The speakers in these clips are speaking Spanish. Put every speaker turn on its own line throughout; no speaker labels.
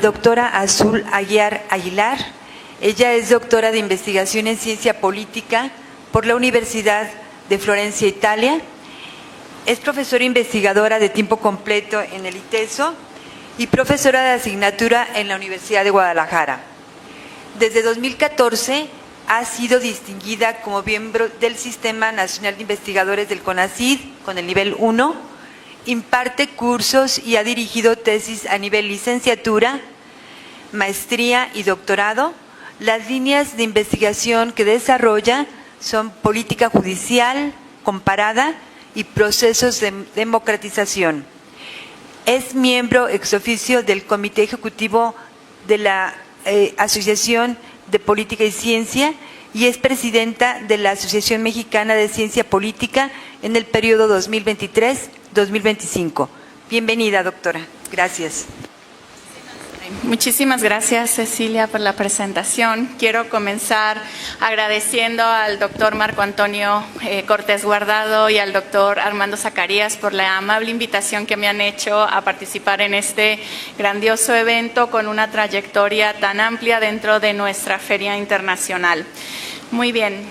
doctora Azul Aguilar. Ella es doctora de investigación en ciencia política por la Universidad de Florencia, Italia. Es profesora investigadora de tiempo completo en el ITESO y profesora de asignatura en la Universidad de Guadalajara. Desde 2014 ha sido distinguida como miembro del Sistema Nacional de Investigadores del CONACYT con el nivel 1, imparte cursos y ha dirigido tesis a nivel licenciatura, maestría y doctorado. Las líneas de investigación que desarrolla son política judicial comparada y procesos de democratización. Es miembro ex oficio del Comité Ejecutivo de la Asociación de Política y Ciencia y es presidenta de la Asociación Mexicana de Ciencia Política en el periodo 2023-2025. Bienvenida, doctora. Gracias.
Muchísimas gracias, Cecilia, por la presentación. Quiero comenzar agradeciendo al doctor Marco Antonio Cortés Guardado y al doctor Armando Zacarías por la amable invitación que me han hecho a participar en este grandioso evento con una trayectoria tan amplia dentro de nuestra Feria Internacional. Muy bien.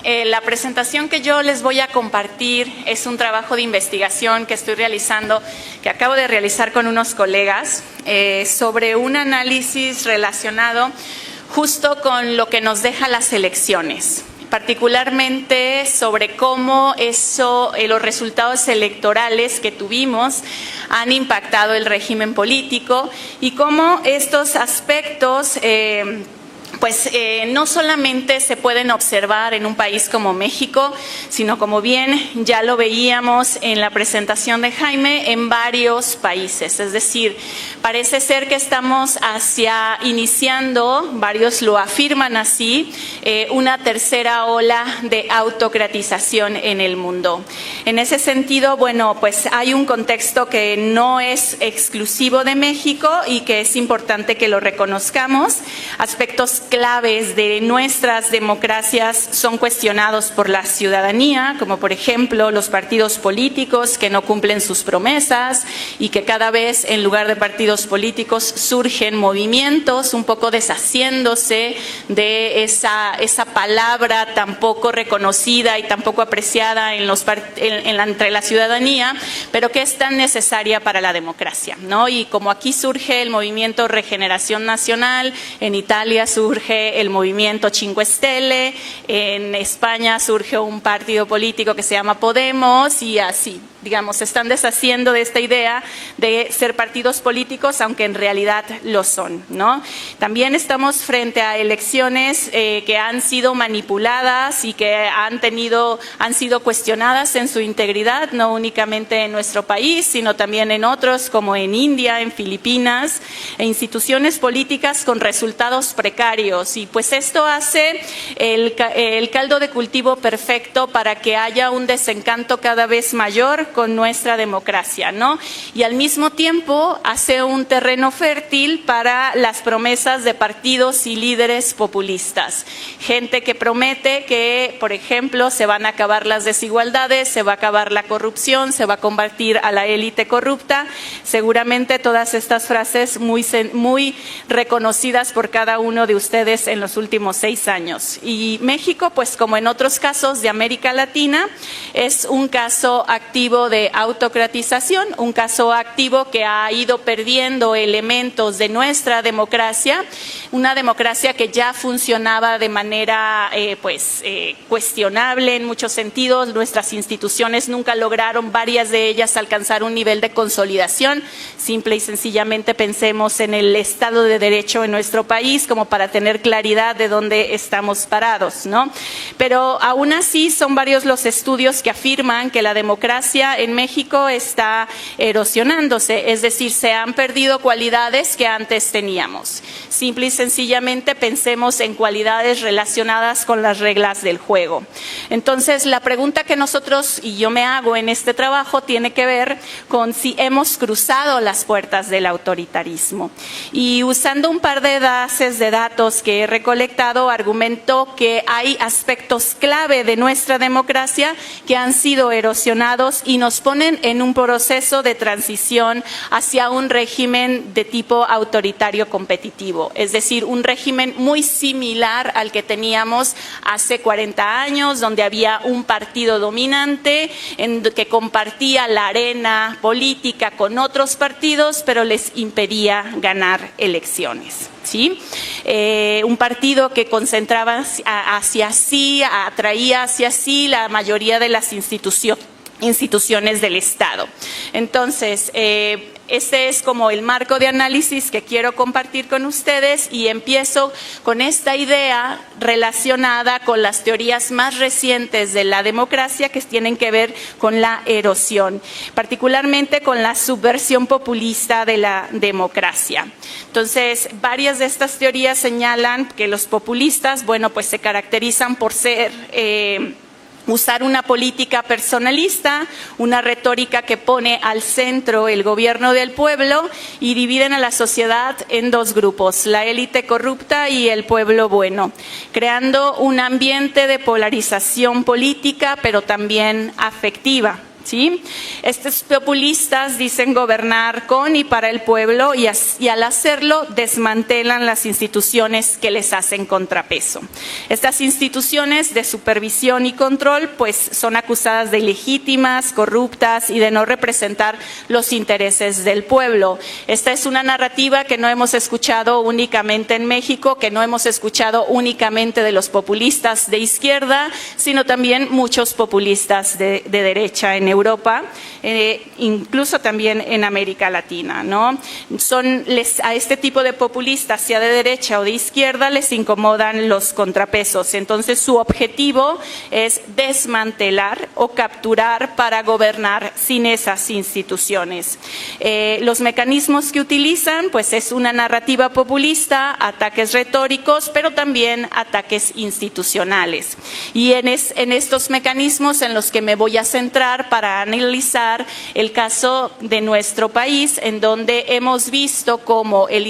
La presentación que yo les voy a compartir es un trabajo de investigación que estoy realizando, que acabo de realizar con unos colegas, sobre un análisis relacionado justo con lo que nos deja las elecciones, particularmente sobre cómo los resultados electorales que tuvimos han impactado el régimen político y cómo estos aspectos no solamente se pueden observar en un país como México, sino como bien ya lo veíamos en la presentación de Jaime, en varios países. Es decir, parece ser que estamos iniciando, varios lo afirman así, una tercera ola de autocratización en el mundo. En ese sentido, hay un contexto que no es exclusivo de México y que es importante que lo reconozcamos. Aspectos claves de nuestras democracias son cuestionados por la ciudadanía, como por ejemplo los partidos políticos que no cumplen sus promesas y que cada vez en lugar de partidos políticos surgen movimientos un poco deshaciéndose de esa palabra tan poco reconocida y tan poco apreciada entre la ciudadanía, pero que es tan necesaria para la democracia, ¿no? Y como aquí surge el movimiento Regeneración Nacional, en Italia surge el movimiento Cinque Stelle, en España surge un partido político que se llama Podemos y así, digamos, se están deshaciendo de esta idea de ser partidos políticos, aunque en realidad lo son, ¿no? También estamos frente a elecciones que han sido manipuladas y que han sido cuestionadas en su integridad, no únicamente en nuestro país, sino también en otros, como en India, en Filipinas, e instituciones políticas con resultados precarios. Y pues esto hace el caldo de cultivo perfecto para que haya un desencanto cada vez mayor con nuestra democracia, ¿no? Y al mismo tiempo hace un terreno fértil para las promesas de partidos y líderes populistas. Gente que promete que, por ejemplo, se van a acabar las desigualdades, se va a acabar la corrupción, se va a combatir a la élite corrupta. Seguramente todas estas frases muy reconocidas por cada uno de ustedes en los últimos 6 años. Y México, pues como en otros casos de América Latina, es un caso activo de autocratización, un caso activo que ha ido perdiendo elementos de nuestra democracia, una democracia que ya funcionaba de manera cuestionable en muchos sentidos. Nuestras instituciones nunca lograron, varias de ellas, alcanzar un nivel de consolidación. Simple y sencillamente pensemos en el Estado de Derecho en nuestro país como para tener claridad de dónde estamos parados, ¿no? Pero aún así son varios los estudios que afirman que la democracia en México está erosionándose, es decir, se han perdido cualidades que antes teníamos. Simple y sencillamente pensemos en cualidades relacionadas con las reglas del juego. Entonces, la pregunta que nosotros y yo me hago en este trabajo tiene que ver con si hemos cruzado las puertas del autoritarismo. Y usando un par de bases de datos que he recolectado, argumento que hay aspectos clave de nuestra democracia que han sido erosionados y nos ponen en un proceso de transición hacia un régimen de tipo autoritario competitivo, es decir, un régimen muy similar al que teníamos hace 40 años, donde había un partido dominante que compartía la arena política con otros partidos, pero les impedía ganar elecciones. ¿Sí? Un partido que concentraba hacia sí, atraía hacia sí la mayoría de las instituciones del Estado. Entonces, este es como el marco de análisis que quiero compartir con ustedes y empiezo con esta idea relacionada con las teorías más recientes de la democracia que tienen que ver con la erosión, particularmente con la subversión populista de la democracia. Entonces, varias de estas teorías señalan que los populistas, bueno, pues se caracterizan por usar una política personalista, una retórica que pone al centro el gobierno del pueblo y dividen a la sociedad en dos grupos, la élite corrupta y el pueblo bueno, creando un ambiente de polarización política, pero también afectiva. ¿Sí? Estos populistas dicen gobernar con y para el pueblo y al hacerlo desmantelan las instituciones que les hacen contrapeso. Estas instituciones de supervisión y control pues son acusadas de ilegítimas, corruptas y de no representar los intereses del pueblo. Esta es una narrativa que no hemos escuchado únicamente en México, que no hemos escuchado únicamente de los populistas de izquierda, sino también muchos populistas de derecha en Europa, incluso también en América Latina, ¿no? A este tipo de populistas, sea de derecha o de izquierda, les incomodan los contrapesos. Entonces, su objetivo es desmantelar o capturar para gobernar sin esas instituciones. Los mecanismos que utilizan, pues es una narrativa populista, ataques retóricos, pero también ataques institucionales. Y en estos mecanismos en los que me voy a centrar para analizar el caso de nuestro país, en donde hemos visto cómo el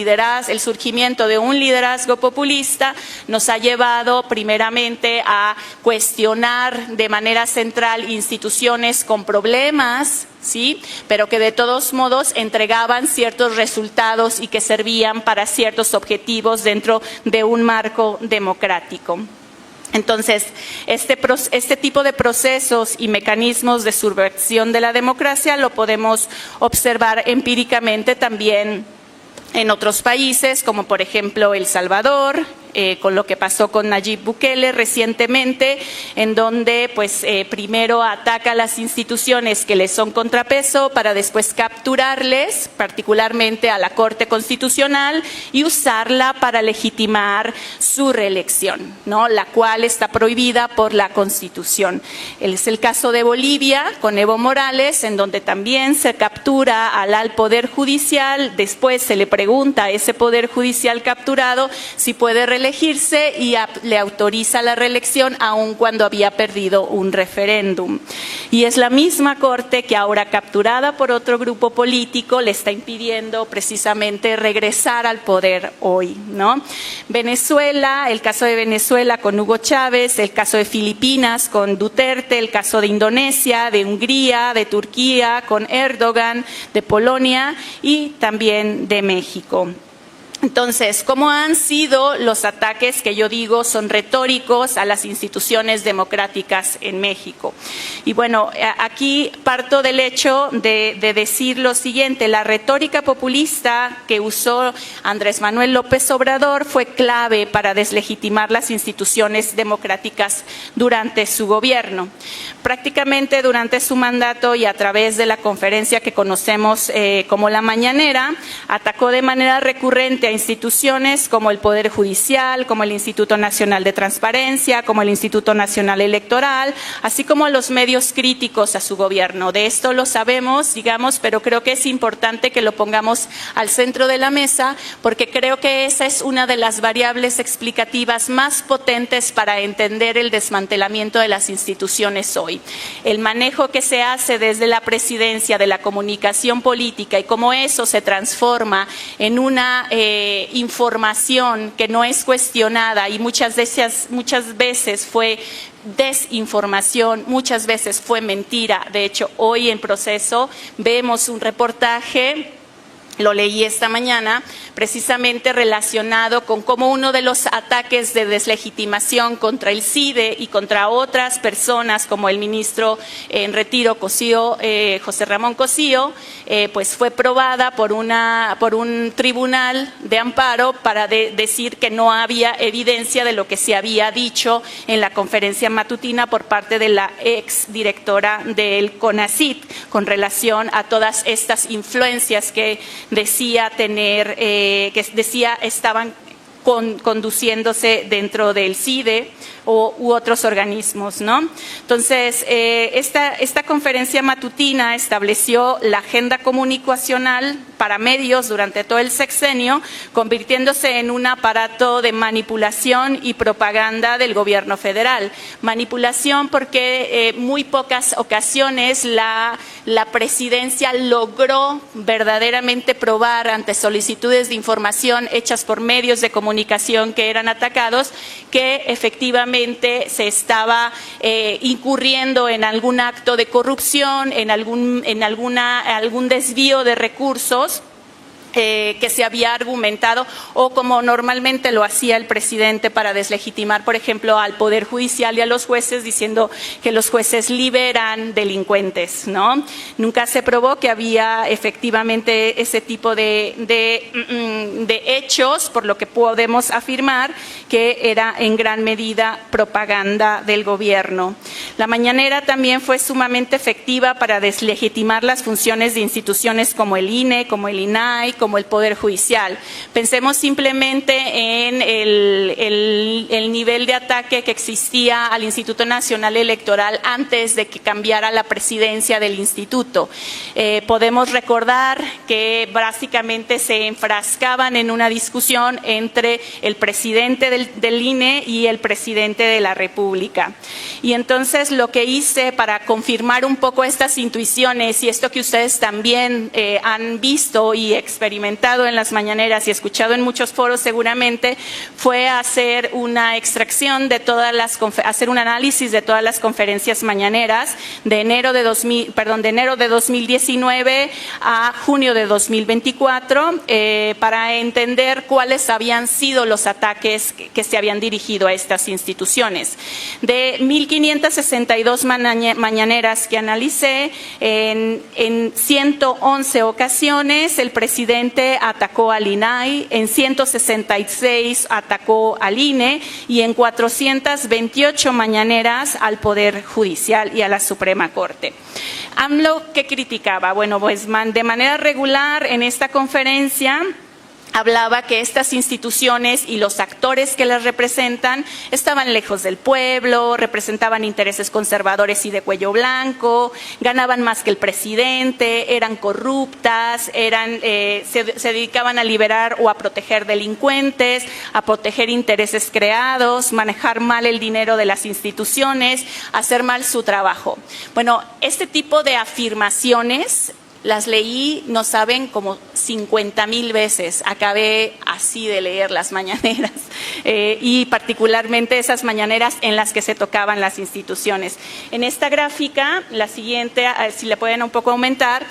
surgimiento de un liderazgo populista nos ha llevado primeramente a cuestionar de manera central instituciones con problemas, ¿sí? Pero que de todos modos entregaban ciertos resultados y que servían para ciertos objetivos dentro de un marco democrático. Entonces, este tipo de procesos y mecanismos de subversión de la democracia lo podemos observar empíricamente también en otros países, como por ejemplo El Salvador, con lo que pasó con Nayib Bukele recientemente, en donde pues primero ataca a las instituciones que les son contrapeso para después capturarles, particularmente a la Corte Constitucional, y usarla para legitimar su reelección, ¿no? La cual está prohibida por la Constitución. Es el caso de Bolivia con Evo Morales, en donde también se captura al Poder Judicial, después se le pregunta a ese Poder Judicial capturado si puede reelegirse y le autoriza la reelección aun cuando había perdido un referéndum. Y es la misma Corte que ahora, capturada por otro grupo político, le está impidiendo precisamente regresar al poder hoy, ¿no? Venezuela, el caso de Venezuela con Hugo Chávez, el caso de Filipinas con Duterte, el caso de Indonesia, de Hungría, de Turquía con Erdogan, de Polonia y también de México. Entonces, ¿cómo han sido los ataques que yo digo son retóricos a las instituciones democráticas en México? Y bueno, aquí parto del hecho de decir lo siguiente: la retórica populista que usó Andrés Manuel López Obrador fue clave para deslegitimar las instituciones democráticas durante su gobierno. Prácticamente durante su mandato y a través de la conferencia que conocemos como la Mañanera, atacó de manera recurrente a instituciones como el Poder Judicial, como el Instituto Nacional de Transparencia, como el Instituto Nacional Electoral, así como los medios críticos a su gobierno. De esto lo sabemos, digamos, pero creo que es importante que lo pongamos al centro de la mesa, porque creo que esa es una de las variables explicativas más potentes para entender el desmantelamiento de las instituciones hoy. El manejo que se hace desde la presidencia de la comunicación política y cómo eso se transforma en una información que no es cuestionada y muchas veces fue desinformación, muchas veces fue mentira. De hecho, hoy en Proceso vemos un reportaje, lo leí esta mañana, precisamente relacionado con cómo uno de los ataques de deslegitimación contra el CIDE y contra otras personas como el ministro en retiro Cosío, José Ramón Cosío, pues fue probada por un tribunal de amparo para decir que no había evidencia de lo que se había dicho en la conferencia matutina por parte de la ex directora del CONACYT con relación a todas estas influencias que decía tener, que decía estaban conduciéndose dentro del CIDE u otros organismos, ¿no? Entonces, esta conferencia matutina estableció la agenda comunicacional para medios durante todo el sexenio, convirtiéndose en un aparato de manipulación y propaganda del gobierno federal. Manipulación porque muy pocas ocasiones la presidencia logró verdaderamente probar ante solicitudes de información hechas por medios de comunicación que eran atacados que efectivamente se estaba incurriendo en algún acto de corrupción, en algún desvío de recursos que se había argumentado, o como normalmente lo hacía el presidente para deslegitimar, por ejemplo, al Poder Judicial y a los jueces, diciendo que los jueces liberan delincuentes, ¿no? Nunca se probó que había efectivamente ese tipo de hechos, por lo que podemos afirmar que era en gran medida propaganda del gobierno. La mañanera también fue sumamente efectiva para deslegitimar las funciones de instituciones como el INE, como el INAI, como el Poder Judicial. Pensemos simplemente en el nivel de ataque que existía al Instituto Nacional Electoral antes de que cambiara la presidencia del instituto. Podemos recordar que básicamente se enfrascaban en una discusión entre el presidente del INE y el presidente de la República. Y entonces lo que hice para confirmar un poco estas intuiciones y esto que ustedes también han visto y experimentado en las mañaneras y escuchado en muchos foros seguramente, fue hacer una extracción de hacer un análisis de todas las conferencias mañaneras de enero de 2019 a junio de 2024 para entender cuáles habían sido los ataques que se habían dirigido a estas instituciones. De 1,562 mañaneras que analicé, en 111 ocasiones el presidente atacó al INAI, en 166 atacó al INE y en 428 mañaneras al Poder Judicial y a la Suprema Corte. AMLO, ¿qué criticaba? Bueno, pues de manera regular en esta conferencia hablaba que estas instituciones y los actores que las representan estaban lejos del pueblo, representaban intereses conservadores y de cuello blanco, ganaban más que el presidente, eran corruptas, se dedicaban a liberar o a proteger delincuentes, a proteger intereses creados, manejar mal el dinero de las instituciones, hacer mal su trabajo. Bueno, este tipo de afirmaciones las leí, no saben, como 50,000 veces. Acabé así de leer las mañaneras y particularmente esas mañaneras en las que se tocaban las instituciones. En esta gráfica, la siguiente, si le pueden un poco aumentar,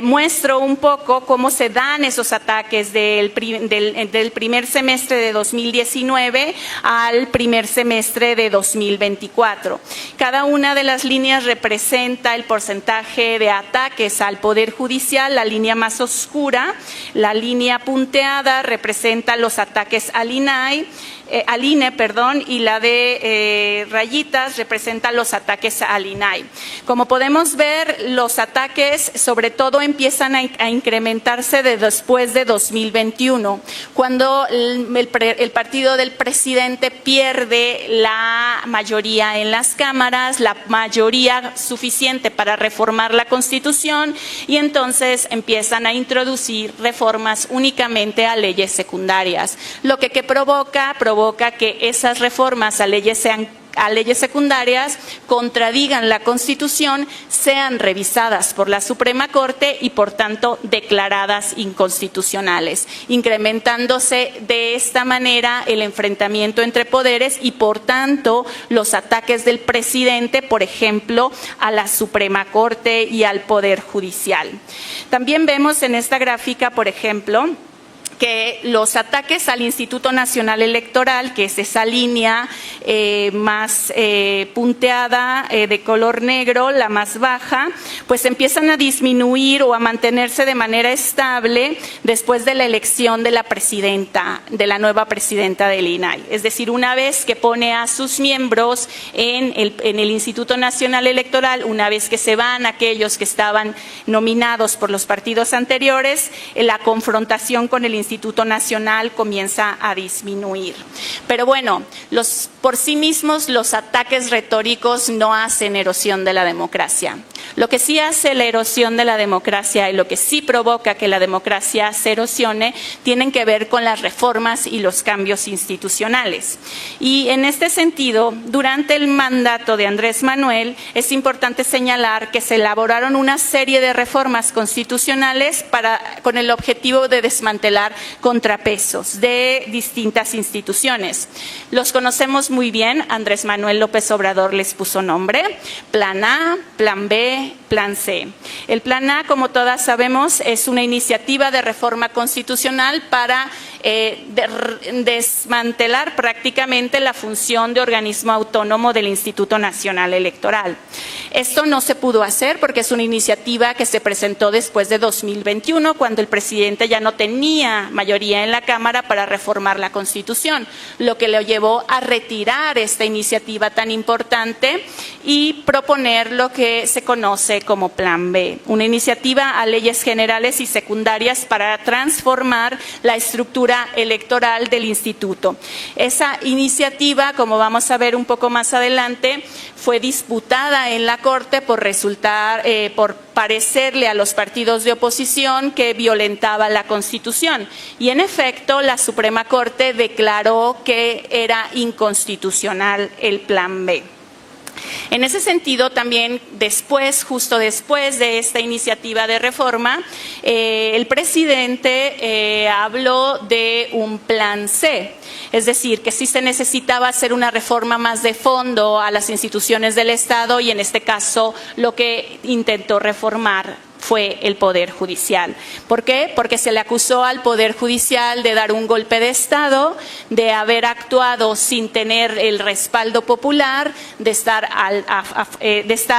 muestro un poco cómo se dan esos ataques del primer semestre de 2019 al primer semestre de 2024. Cada una de las líneas representa el porcentaje de ataques al Poder Judicial, la línea más oscura. La línea punteada representa los ataques al INAI, al INE, perdón, y la de rayitas representa los ataques al INAI. Como podemos ver, los ataques sobre todo empiezan a incrementarse después de 2021, cuando el partido del presidente pierde la mayoría en las cámaras, la mayoría suficiente para reformar la Constitución, y entonces empiezan a introducir reformas únicamente a leyes secundarias, lo que provoca que esas reformas a leyes secundarias contradigan la Constitución, sean revisadas por la Suprema Corte y por tanto declaradas inconstitucionales, incrementándose de esta manera el enfrentamiento entre poderes y por tanto los ataques del presidente, por ejemplo, a la Suprema Corte y al Poder Judicial. También vemos en esta gráfica, por ejemplo, que los ataques al Instituto Nacional Electoral, que es esa línea más punteada de color negro, la más baja, pues empiezan a disminuir o a mantenerse de manera estable después de la elección de la nueva presidenta del INAI. Es decir, una vez que pone a sus miembros en el Instituto Nacional Electoral, una vez que se van aquellos que estaban nominados por los partidos anteriores, la confrontación con el Instituto Nacional comienza a disminuir. Pero bueno, por sí mismos los ataques retóricos no hacen erosión de la democracia. Lo que sí hace la erosión de la democracia y lo que sí provoca que la democracia se erosione tienen que ver con las reformas y los cambios institucionales. Y en este sentido, durante el mandato de Andrés Manuel, es importante señalar que se elaboraron una serie de reformas constitucionales con el objetivo de desmantelar contrapesos de distintas instituciones. Los conocemos muy bien, Andrés Manuel López Obrador les puso nombre: Plan A, Plan B, Plan C. El Plan A, como todas sabemos, es una iniciativa de reforma constitucional para desmantelar prácticamente la función de organismo autónomo del Instituto Nacional Electoral. Esto no se pudo hacer porque es una iniciativa que se presentó después de 2021, cuando el presidente ya no tenía mayoría en la Cámara para reformar la Constitución, lo que le llevó a retirar esta iniciativa tan importante y proponer lo que se conoce como Plan B, una iniciativa a leyes generales y secundarias para transformar la estructura electoral del instituto. Esa iniciativa, como vamos a ver un poco más adelante, fue disputada en la Corte por parecerle a los partidos de oposición que violentaba la Constitución. Y en efecto, la Suprema Corte declaró que era inconstitucional el Plan B. En ese sentido, también justo después de esta iniciativa de reforma, el presidente habló de un Plan C. Es decir, que sí se necesitaba hacer una reforma más de fondo a las instituciones del Estado y en este caso lo que intentó reformar fue el Poder Judicial. ¿Por qué? Porque se le acusó al Poder Judicial de dar un golpe de Estado, de haber actuado sin tener el respaldo popular, de estar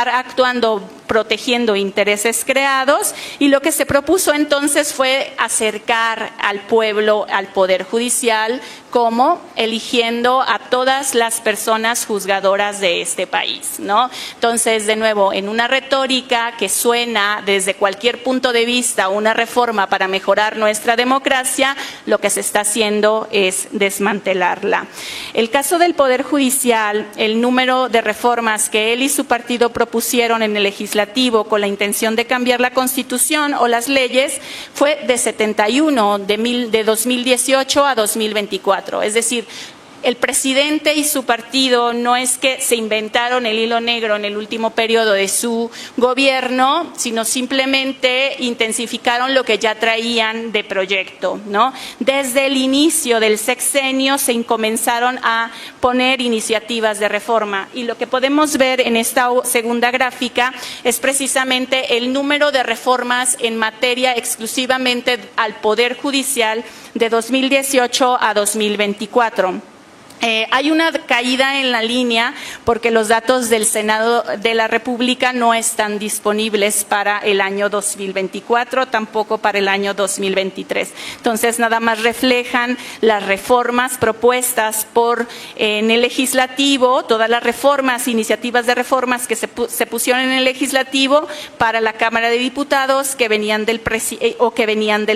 actuando protegiendo intereses creados, y lo que se propuso entonces fue acercar al pueblo al Poder Judicial, como eligiendo a todas las personas juzgadoras de este país, ¿no? Entonces, de nuevo, en una retórica que suena desde cualquier punto de vista una reforma para mejorar nuestra democracia, lo que se está haciendo es desmantelarla. El caso del Poder Judicial, el número de reformas que él y su partido propusieron en el legislativo con la intención de cambiar la Constitución o las leyes fue de 71, de 2018 a 2024. Es decir, el presidente y su partido no es que se inventaron el hilo negro en el último periodo de su gobierno, sino simplemente intensificaron lo que ya traían de proyecto, ¿no? Desde el inicio del sexenio se comenzaron a poner iniciativas de reforma, y lo que podemos ver en esta segunda gráfica es precisamente el número de reformas en materia exclusivamente al Poder Judicial de 2018 a 2024. Hay una caída en la línea porque los datos del Senado de la República no están disponibles para el año 2024, tampoco para el año 2023. Entonces, nada más reflejan las reformas propuestas en el legislativo, todas las reformas, iniciativas de reformas que se pusieron en el legislativo para la Cámara de Diputados que venían del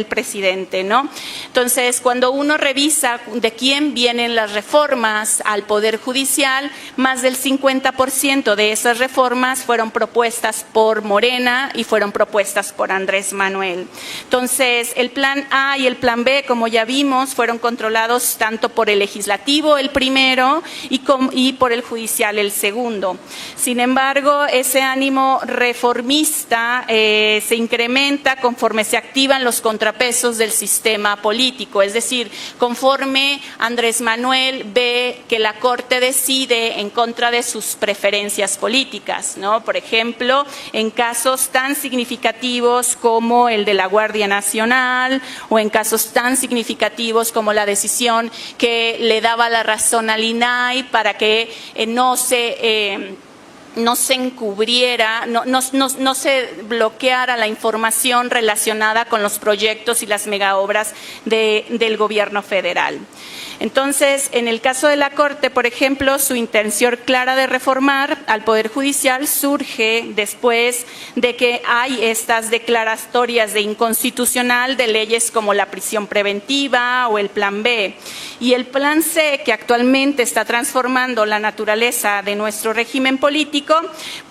presidente, ¿no? Entonces, cuando uno revisa de quién vienen las reformas al Poder Judicial, más del 50% de esas reformas fueron propuestas por Morena y fueron propuestas por Andrés Manuel. Entonces, el plan A y el plan B, como ya vimos, fueron controlados tanto por el legislativo, el primero, y por el judicial, el segundo. Sin embargo, ese ánimo reformista se incrementa conforme se activan los contrapesos del sistema político, es decir, conforme Andrés Manuel ve que la Corte decide en contra de sus preferencias políticas, ¿no? Por ejemplo, en casos tan significativos como el de la Guardia Nacional o en casos tan significativos como la decisión que le daba la razón al INAI para que no se encubriera, no se bloqueara la información relacionada con los proyectos y las megaobras del gobierno federal. Entonces, en el caso de la Corte, por ejemplo, su intención clara de reformar al Poder Judicial surge después de que hay estas declaratorias de inconstitucional de leyes como la prisión preventiva o el Plan B. Y el Plan C, que actualmente está transformando la naturaleza de nuestro régimen político,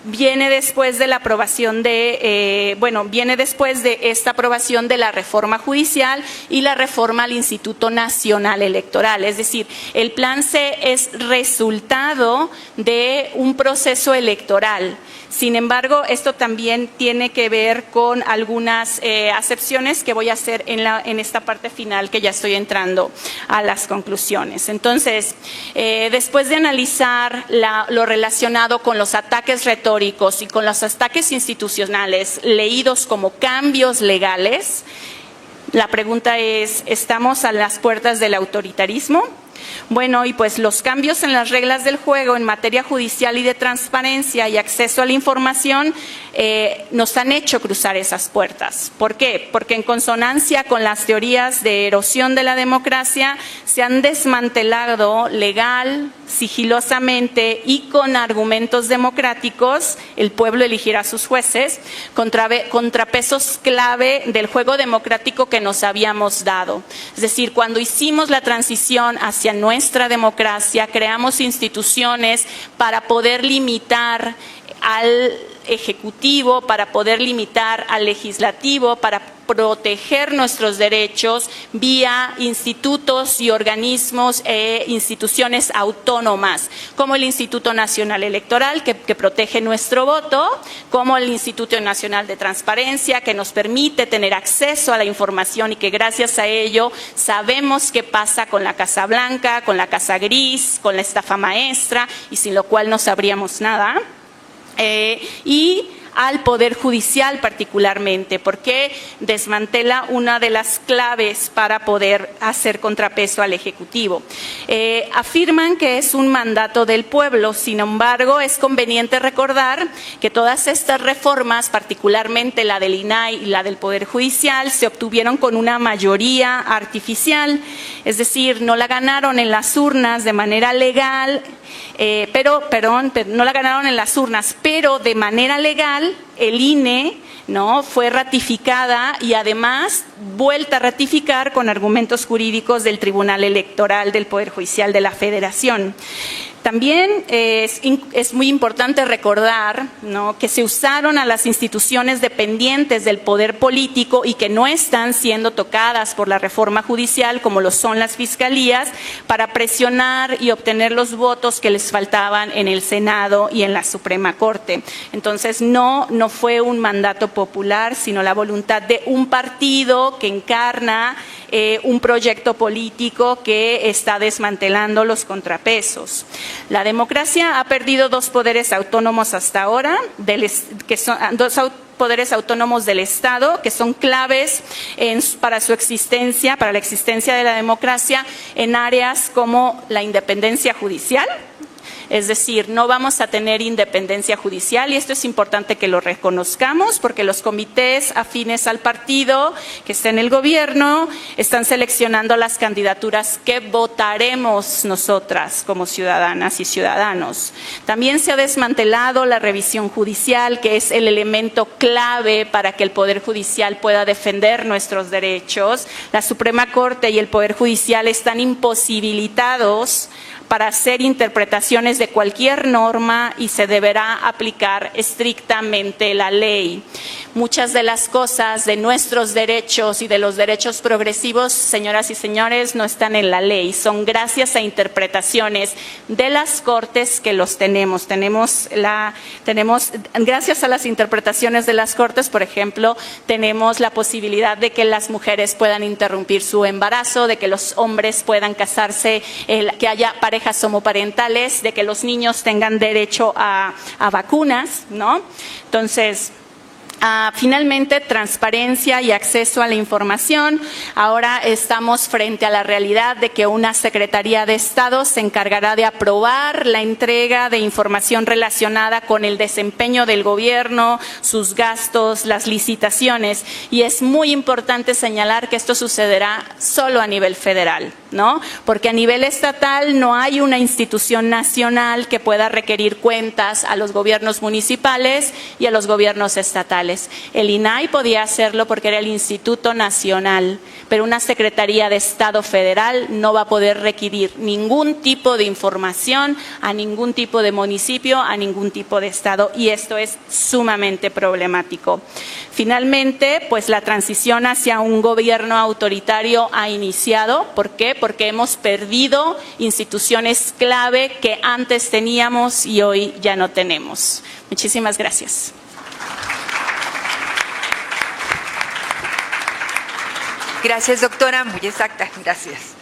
viene después de la aprobación viene después de esta aprobación de la reforma judicial y la reforma al Instituto Nacional Electoral. Es decir, el Plan C es resultado de un proceso electoral. Sin embargo, esto también tiene que ver con algunas acepciones que voy a hacer en esta parte final, que ya estoy entrando a las conclusiones. Entonces, después de analizar lo relacionado con los ataques retóricos y con los ataques institucionales leídos como cambios legales, la pregunta es, ¿estamos a las puertas del autoritarismo? Bueno, y pues los cambios en las reglas del juego en materia judicial y de transparencia y acceso a la información nos han hecho cruzar esas puertas. ¿Por qué? Porque en consonancia con las teorías de erosión de la democracia se han desmantelado legal, sigilosamente y con argumentos democráticos, el pueblo elegirá a sus jueces, contrapesos clave del juego democrático que nos habíamos dado. Es decir, cuando hicimos la transición hacia nuestra democracia, creamos instituciones para poder limitar al Ejecutivo, para poder limitar al Legislativo, para proteger nuestros derechos vía institutos y organismos e instituciones autónomas, como el Instituto Nacional Electoral, que protege nuestro voto, como el Instituto Nacional de Transparencia, que nos permite tener acceso a la información y que gracias a ello sabemos qué pasa con la Casa Blanca, con la Casa Gris, con la estafa maestra, y sin lo cual no sabríamos nada. Y al Poder Judicial particularmente, porque desmantela una de las claves para poder hacer contrapeso al Ejecutivo. Afirman que es un mandato del pueblo, sin embargo, es conveniente recordar que todas estas reformas, particularmente la del INAI y la del Poder Judicial, se obtuvieron con una mayoría artificial, es decir, no la ganaron en las urnas de manera legal, no la ganaron en las urnas, pero de manera legal el INE, ¿no?, fue ratificada y además vuelta a ratificar con argumentos jurídicos del Tribunal Electoral del Poder Judicial de la Federación. También es muy importante recordar, ¿no?, que se usaron a las instituciones dependientes del poder político y que no están siendo tocadas por la reforma judicial, como lo son las fiscalías, para presionar y obtener los votos que les faltaban en el Senado y en la Suprema Corte. Entonces, no fue un mandato popular, sino la voluntad de un partido que encarna un proyecto político que está desmantelando los contrapesos. La democracia ha perdido dos poderes autónomos hasta ahora, que son poderes autónomos del Estado, que son claves para su existencia, para la existencia de la democracia en áreas como la independencia judicial. Es decir, no vamos a tener independencia judicial y esto es importante que lo reconozcamos porque los comités afines al partido que está en el gobierno están seleccionando las candidaturas que votaremos nosotras como ciudadanas y ciudadanos. También se ha desmantelado la revisión judicial, que es el elemento clave para que el Poder Judicial pueda defender nuestros derechos. La Suprema Corte y el Poder Judicial están imposibilitados para hacer interpretaciones de cualquier norma y se deberá aplicar estrictamente la ley. Muchas de las cosas de nuestros derechos y de los derechos progresivos, señoras y señores, no están en la ley. Son gracias a interpretaciones de las Cortes que los tenemos. Gracias a las interpretaciones de las Cortes, por ejemplo, tenemos la posibilidad de que las mujeres puedan interrumpir su embarazo, de que los hombres puedan casarse, que haya parejas homoparentales, de que los niños tengan derecho a vacunas, ¿no? Entonces, finalmente, transparencia y acceso a la información. Ahora estamos frente a la realidad de que una Secretaría de Estado se encargará de aprobar la entrega de información relacionada con el desempeño del gobierno, sus gastos, las licitaciones. Y es muy importante señalar que esto sucederá solo a nivel federal, ¿no? Porque a nivel estatal no hay una institución nacional que pueda requerir cuentas a los gobiernos municipales y a los gobiernos estatales. El INAI podía hacerlo porque era el Instituto Nacional, pero una Secretaría de Estado federal no va a poder requerir ningún tipo de información a ningún tipo de municipio, a ningún tipo de estado, y esto es sumamente problemático. Finalmente, pues la transición hacia un gobierno autoritario ha iniciado. ¿Por qué? Porque hemos perdido instituciones clave que antes teníamos y hoy ya no tenemos. Muchísimas gracias.
Gracias, doctora, muy exacta, gracias.